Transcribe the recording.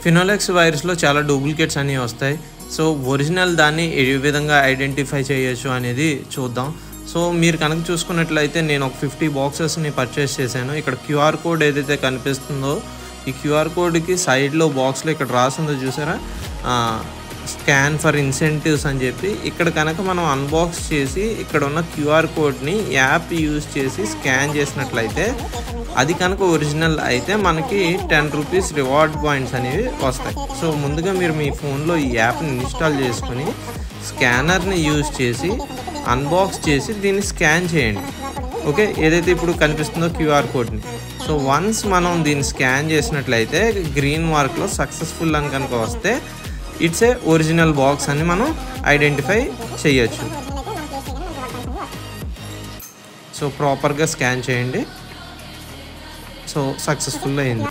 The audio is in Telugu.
ఫినోలెక్స్ వైర్స్లో చాలా డూప్లికేట్స్ అనేవి వస్తాయి. సో ఒరిజినల్ దాన్ని ఏ విధంగా ఐడెంటిఫై చేయొచ్చు అనేది చూద్దాం. సో మీరు కనుక చూసుకున్నట్లయితే నేను ఒక 50 బాక్సెస్ని పర్చేస్ చేశాను. ఇక్కడ క్యూఆర్ కోడ్ ఏదైతే కనిపిస్తుందో ఈ క్యూఆర్ కోడ్కి సైడ్లో బాక్స్లో ఇక్కడ రాసిందో చూసారా, స్కాన్ ఫర్ ఇన్సెంటివ్స్ అని చెప్పి. ఇక్కడ కనుక మనం అన్బాక్స్ చేసి ఇక్కడ ఉన్న క్యూఆర్ కోడ్ని యాప్ యూజ్ చేసి స్కాన్ చేసినట్లయితే అది కనుక ఒరిజినల్ అయితే మనకి 10 రూపీస్ రివార్డ్ పాయింట్స్ అనేవి వస్తాయి. సో ముందుగా మీరు మీ ఫోన్లో ఈ యాప్ని ఇన్స్టాల్ చేసుకుని స్కానర్ని యూజ్ చేసి అన్బాక్స్ చేసి దీన్ని స్కాన్ చేయండి. ఓకే, ఏదైతే ఇప్పుడు కనిపిస్తుందో క్యూఆర్ కోడ్ని. సో వన్స్ మనం దీన్ని స్కాన్ చేసినట్లయితే గ్రీన్ మార్క్లో సక్సెస్ఫుల్ అని కనుక వస్తే ఇట్స్ ఏ ఒరిజినల్ బాక్స్ అని మనం ఐడెంటిఫై చేయొచ్చు. సో ప్రాపర్గా స్కాన్ చేయండి. సో సక్సెస్ఫుల్ అయింది.